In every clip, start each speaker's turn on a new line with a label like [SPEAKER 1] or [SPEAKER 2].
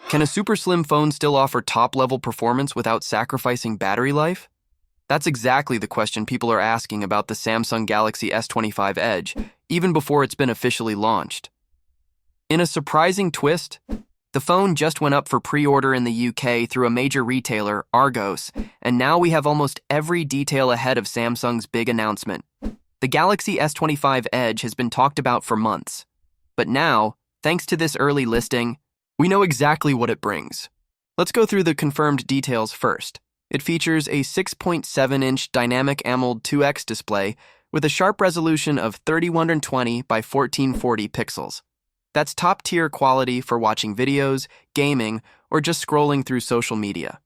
[SPEAKER 1] Can a super slim phone still offer top-level performance without sacrificing battery life? That's exactly the question people are asking about the Samsung Galaxy S25 Edge, even before it's been officially launched. In a surprising twist, the phone just went up for pre-order in the UK through a major retailer, Argos, and now we have almost every detail ahead of Samsung's big announcement. The Galaxy S25 Edge has been talked about for months, but now, thanks to this early listing, we know exactly what it brings. Let's go through the confirmed details first. It features a 6.7-inch dynamic AMOLED 2X display with a sharp resolution of 3120 by 1440 pixels. That's top-tier quality for watching videos, gaming, or just scrolling through social media.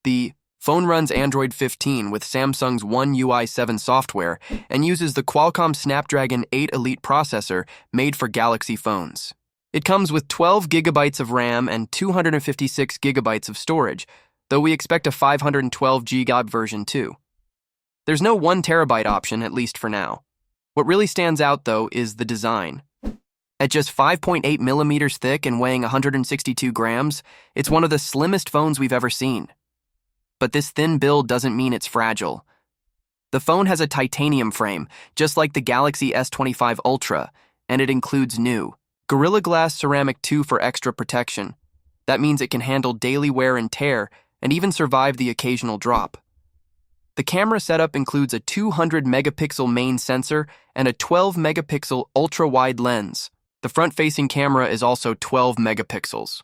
[SPEAKER 1] The phone runs Android 15 with Samsung's One UI 7 software and uses the Qualcomm Snapdragon 8 Elite processor made for Galaxy phones. It comes with 12 gigabytes of RAM and 256 gigabytes of storage, though we expect a 512 GB version too. There's no 1 terabyte option, at least for now. What really stands out, though, is the design. At just 5.8 millimeters thick and weighing 162 grams, it's one of the slimmest phones we've ever seen. But this thin build doesn't mean it's fragile. The phone has a titanium frame, just like the Galaxy S25 Ultra, and it includes new Gorilla Glass Ceramic 2 for extra protection. That means it can handle daily wear and tear and even survive the occasional drop. The camera setup includes a 200-megapixel main sensor and a 12-megapixel ultra-wide lens. The front-facing camera is also 12 megapixels.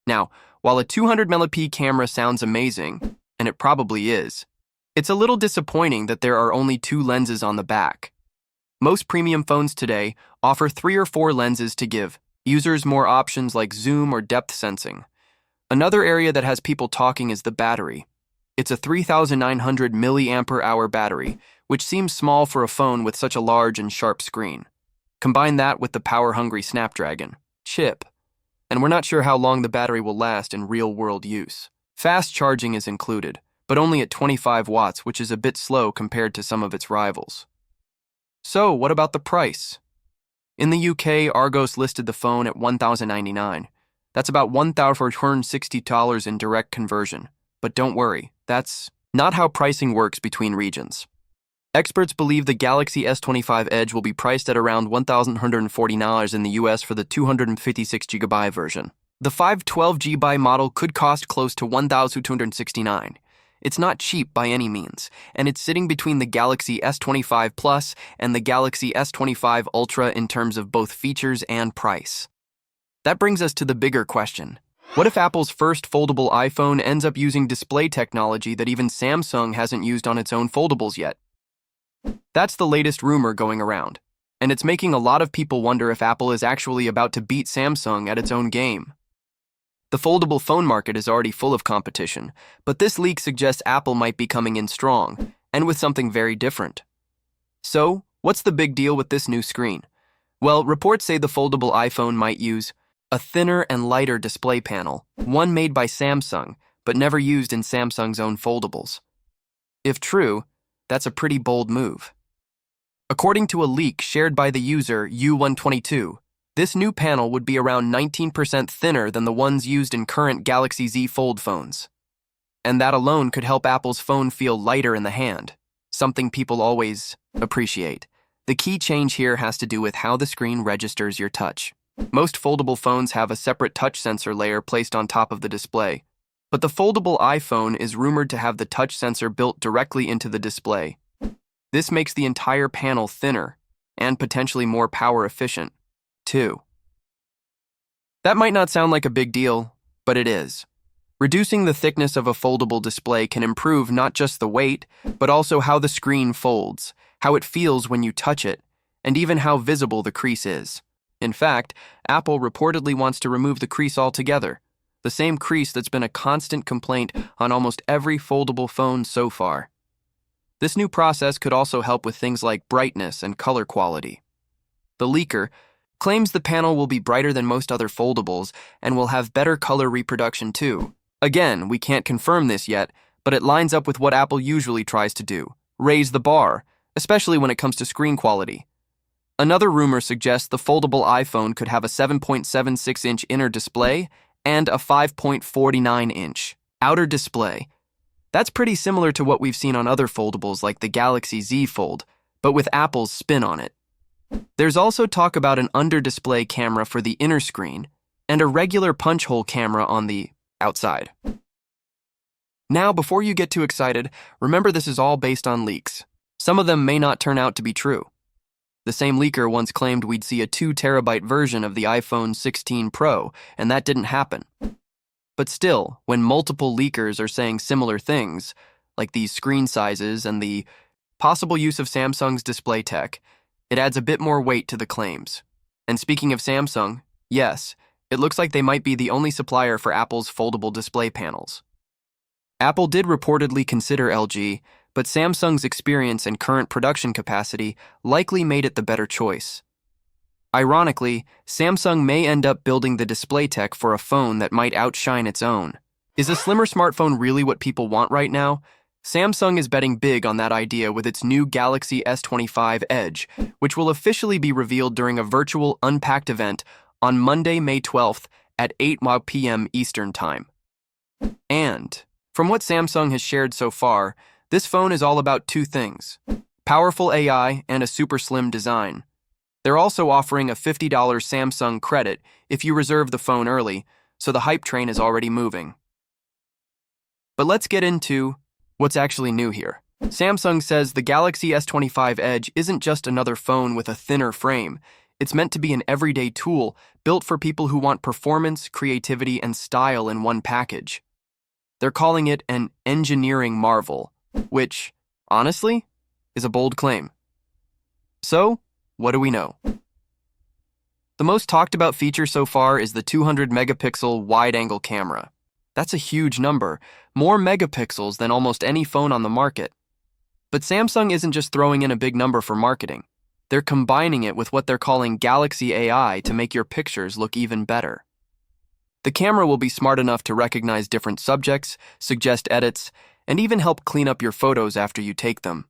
[SPEAKER 1] Now, while a 200-megapixel camera sounds amazing, and it probably is, it's a little disappointing that there are only 2 lenses on the back. Most premium phones today offer 3 or 4 lenses to give users more options like zoom or depth sensing. Another area that has people talking is the battery. It's a 3,900 mAh battery, which seems small for a phone with such a large and sharp screen. Combine that with the power-hungry Snapdragon chip, and we're not sure how long the battery will last in real-world use. Fast charging is included, but only at 25 watts, which is a bit slow compared to some of its rivals. So, what about the price? In the UK, Argos listed the phone at $1,099. That's about $1,460 in direct conversion. But don't worry, that's not how pricing works between regions. Experts believe the Galaxy S25 Edge will be priced at around $1,140 in the US for the 256GB version. The 512GB model could cost close to $1,269. It's not cheap by any means, and it's sitting between the Galaxy S25 Plus and the Galaxy S25 Ultra in terms of both features and price. That brings us to the bigger question. What if Apple's first foldable iPhone ends up using display technology that even Samsung hasn't used on its own foldables yet? That's the latest rumor going around, and it's making a lot of people wonder if Apple is actually about to beat Samsung at its own game. The foldable phone market is already full of competition, but this leak suggests Apple might be coming in strong, and with something very different. So, what's the big deal with this new screen? Well, reports say the foldable iPhone might use a thinner and lighter display panel, one made by Samsung, but never used in Samsung's own foldables. If true, that's a pretty bold move. According to a leak shared by the user U122, this new panel would be around 19% thinner than the ones used in current Galaxy Z Fold phones. And that alone could help Apple's phone feel lighter in the hand, something people always appreciate. The key change here has to do with how the screen registers your touch. Most foldable phones have a separate touch sensor layer placed on top of the display, but the foldable iPhone is rumored to have the touch sensor built directly into the display. This makes the entire panel thinner and potentially more power efficient, too. That might not sound like a big deal, but it is. Reducing the thickness of a foldable display can improve not just the weight, but also how the screen folds, how it feels when you touch it, and even how visible the crease is. In fact, Apple reportedly wants to remove the crease altogether, the same crease that's been a constant complaint on almost every foldable phone so far. This new process could also help with things like brightness and color quality. The leaker claims the panel will be brighter than most other foldables and will have better color reproduction too. Again, we can't confirm this yet, but it lines up with what Apple usually tries to do, raise the bar, especially when it comes to screen quality. Another rumor suggests the foldable iPhone could have a 7.76-inch inner display and a 5.49-inch outer display. That's pretty similar to what we've seen on other foldables like the Galaxy Z Fold, but with Apple's spin on it. There's also talk about an under-display camera for the inner screen and a regular punch hole camera on the outside. Now, before you get too excited, remember this is all based on leaks. Some of them may not turn out to be true. The same leaker once claimed we'd see a 2-terabyte version of the iPhone 16 Pro, and that didn't happen. But still, when multiple leakers are saying similar things, like these screen sizes and the possible use of Samsung's display tech, it adds a bit more weight to the claims. And speaking of Samsung, yes, it looks like they might be the only supplier for Apple's foldable display panels. Apple did reportedly consider LG, but Samsung's experience and current production capacity likely made it the better choice. Ironically, Samsung may end up building the display tech for a phone that might outshine its own. Is a slimmer smartphone really what people want right now? Samsung is betting big on that idea with its new Galaxy S25 Edge, which will officially be revealed during a virtual Unpacked event on Monday, May 12th at 8 p.m. Eastern Time. And, from what Samsung has shared so far, this phone is all about two things: powerful AI and a super slim design. They're also offering a $50 Samsung credit if you reserve the phone early, so the hype train is already moving. But let's get into what's actually new here. Samsung says the Galaxy S25 Edge isn't just another phone with a thinner frame. It's meant to be an everyday tool built for people who want performance, creativity, and style in one package. They're calling it an engineering marvel, which, honestly, is a bold claim. So, what do we know? The most talked about feature so far is the 200-megapixel wide-angle camera. That's a huge number, more megapixels than almost any phone on the market. But Samsung isn't just throwing in a big number for marketing. They're combining it with what they're calling Galaxy AI to make your pictures look even better. The camera will be smart enough to recognize different subjects, suggest edits, and even help clean up your photos after you take them.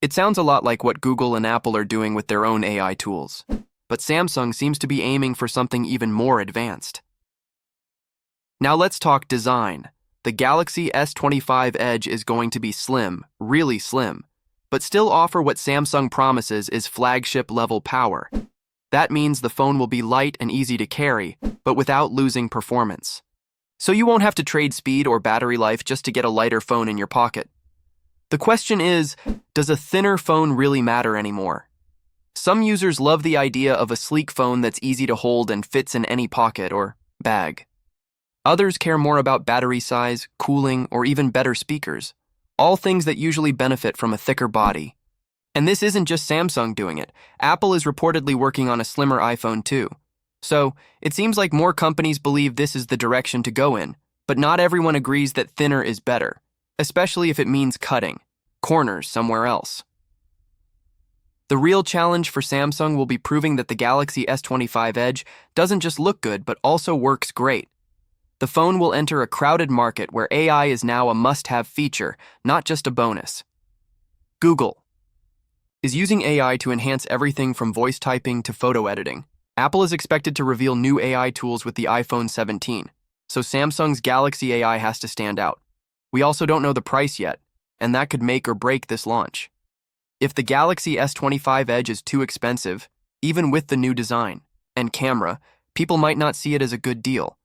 [SPEAKER 1] It sounds a lot like what Google and Apple are doing with their own AI tools, but Samsung seems to be aiming for something even more advanced. Now let's talk design. The Galaxy S25 Edge is going to be slim, really slim, but still offer what Samsung promises is flagship-level power. That means the phone will be light and easy to carry, but without losing performance. So you won't have to trade speed or battery life just to get a lighter phone in your pocket. The question is, does a thinner phone really matter anymore? Some users love the idea of a sleek phone that's easy to hold and fits in any pocket or bag. Others care more about battery size, cooling, or even better speakers, all things that usually benefit from a thicker body. And this isn't just Samsung doing it. Apple is reportedly working on a slimmer iPhone too. So, it seems like more companies believe this is the direction to go in, but not everyone agrees that thinner is better, especially if it means cutting corners somewhere else. The real challenge for Samsung will be proving that the Galaxy S25 Edge doesn't just look good, but also works great. The phone will enter a crowded market where AI is now a must-have feature, not just a bonus. Google is using AI to enhance everything from voice typing to photo editing. Apple is expected to reveal new AI tools with the iPhone 17, so Samsung's Galaxy AI has to stand out. We also don't know the price yet, and that could make or break this launch. If the Galaxy S25 Edge is too expensive, even with the new design and camera, people might not see it as a good deal.